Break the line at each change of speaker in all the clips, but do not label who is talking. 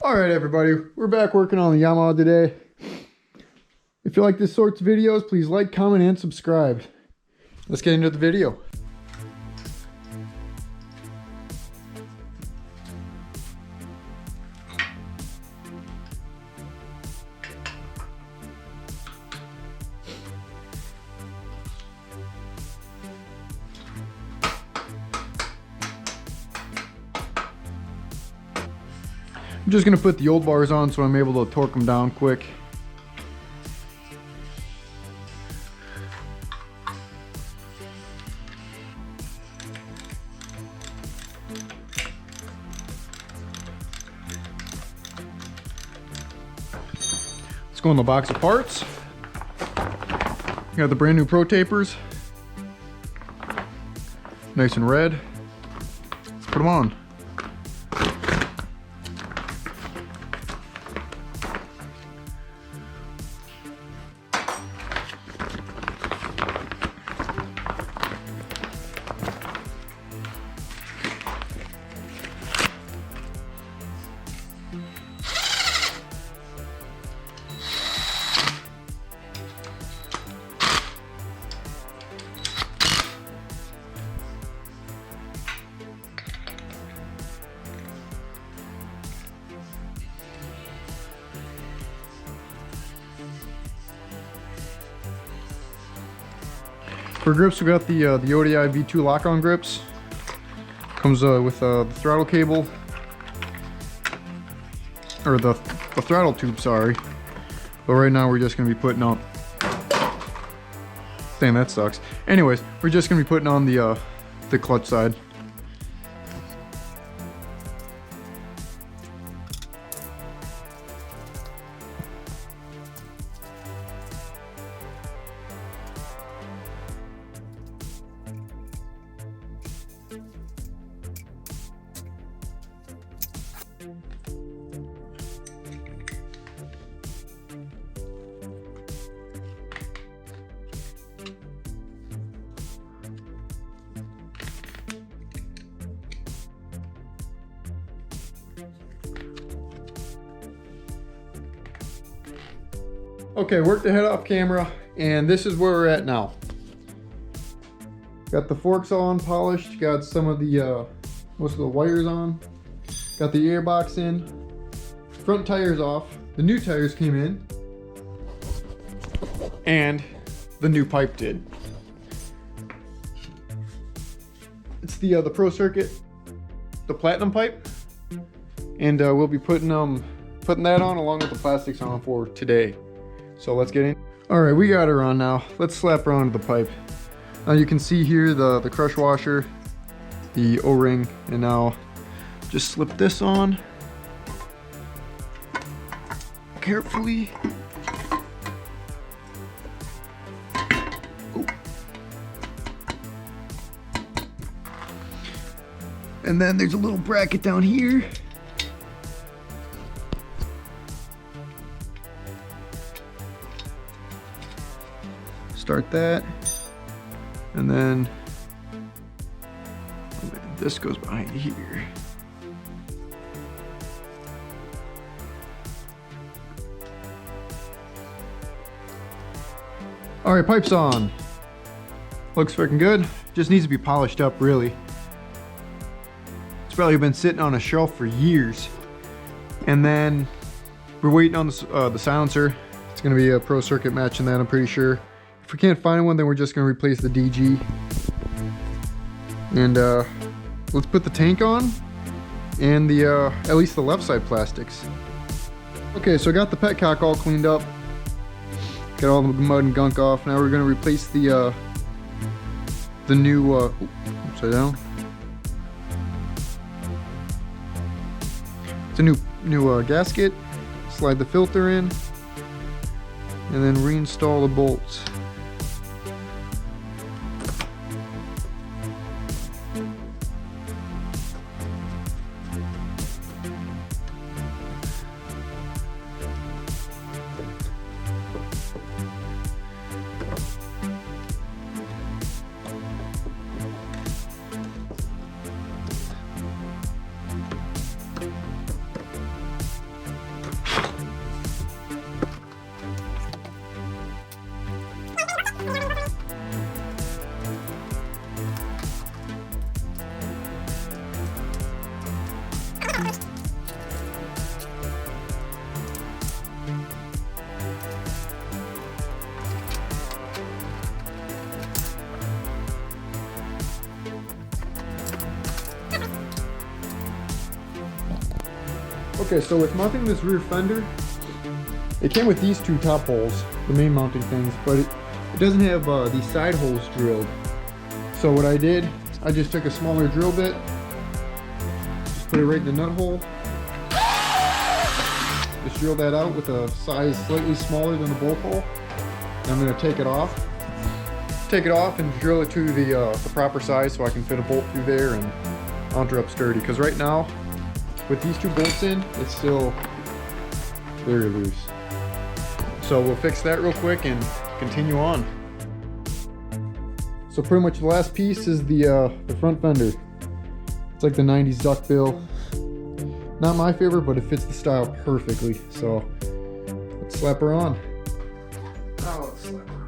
Alright everybody, we're back working on the Yamaha today. If you like this sorts of videos, please like, comment, and subscribe. Let's get into the video. I'm just going to put the old bars on so I'm able to torque them down quick. Let's go in the box of parts. Got the brand new Pro Tapers. Nice and red. Let's put them on. For grips, we got the ODI V2 lock-on grips. Comes with the throttle cable, or the throttle tube, sorry. But right now we're just going to be putting on. Dang, that sucks. Anyways, we're just going to be putting on the clutch side. Okay, worked the head off camera, and this is where we're at now. Got the forks on, polished, got some of the, most of the wires on. Got the airbox in. Front tires off. The new tires came in. And the new pipe did. It's the Pro Circuit, the Platinum pipe. And we'll be putting that on along with the plastics on for today. So let's get in. All right, we got her on now. Let's slap her onto the pipe. Now you can see here the crush washer, the O-ring, and now just slip this on carefully. Oh. And then there's a little bracket down here. Start that, and then oh man, this goes behind here. All right, pipes on. Looks freaking good. Just needs to be polished up, really. It's probably been sitting on a shelf for years. And then we're waiting on the silencer. It's gonna be a Pro Circuit matching that, I'm pretty sure. If we can't find one, then we're just going to replace the DG. And let's put the tank on and the at least the left side plastics. Okay, so I got the petcock all cleaned up. Got all the mud and gunk off. Now we're going to replace the new upside down. It's a new gasket. Slide the filter in, and then reinstall the bolts. Okay, so with mounting this rear fender, it came with these two top holes, the main mounting things, but it doesn't have these side holes drilled. So what I did, I just took a smaller drill bit, just put it right in the nut hole. Just drill that out with a size slightly smaller than the bolt hole. And I'm going to take it off. And drill it to the proper size so I can fit a bolt through there and mount her up sturdy. Because right now, with these two bolts in, it's still very loose. So we'll fix that real quick and continue on. So pretty much the last piece is the front fender. It's like the 90s duckbill. Not my favorite, but it fits the style perfectly. So let's slap her on. Now let's slap her on.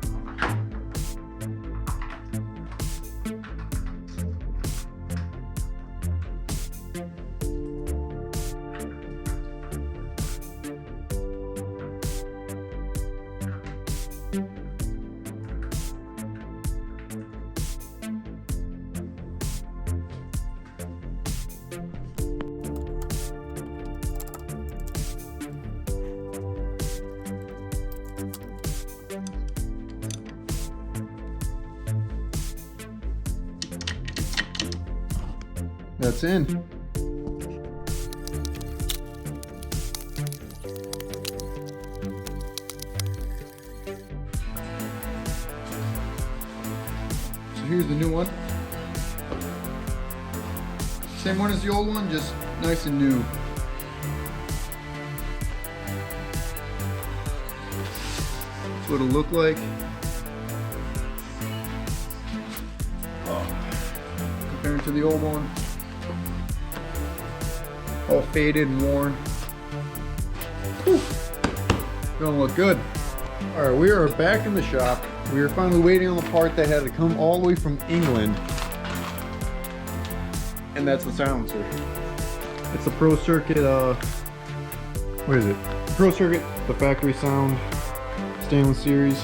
That's in. So here's the new one. Same one as the old one, just nice and new. That's what it'll look like. Compared to the old one. All faded and worn. Whew. Don't look good. All right, we are back in the shop. We are finally waiting on the part that had to come all the way from England. And that's the silencer. It's the Pro Circuit, what is it? Pro Circuit, the factory sound, stainless series.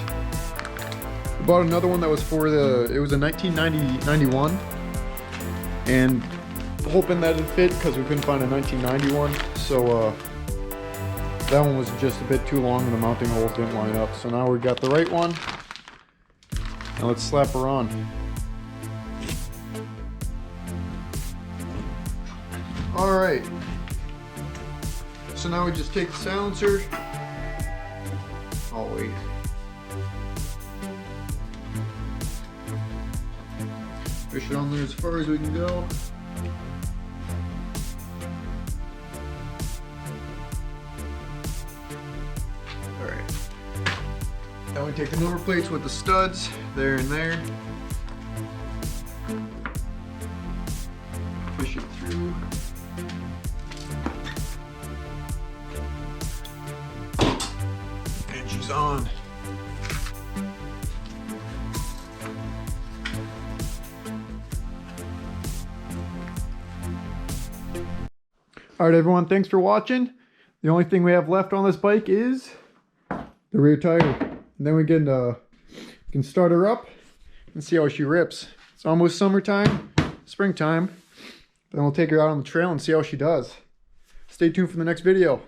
We bought another one that was for it was a 1991. And hoping that it'd fit because we couldn't find a 1991. So that one was just a bit too long and the mounting holes didn't line up. So now we got the right one. Now let's slap her on. All right. So now we just take the silencer. Oh wait. Push it on there as far as we can go. Now we take the number plates with the studs there and there. Push it through. And she's on. All right, everyone, thanks for watching. The only thing we have left on this bike is the rear tire. And then we can start her up and see how she rips. It's almost summertime, springtime. Then we'll take her out on the trail and see how she does. Stay tuned for the next video.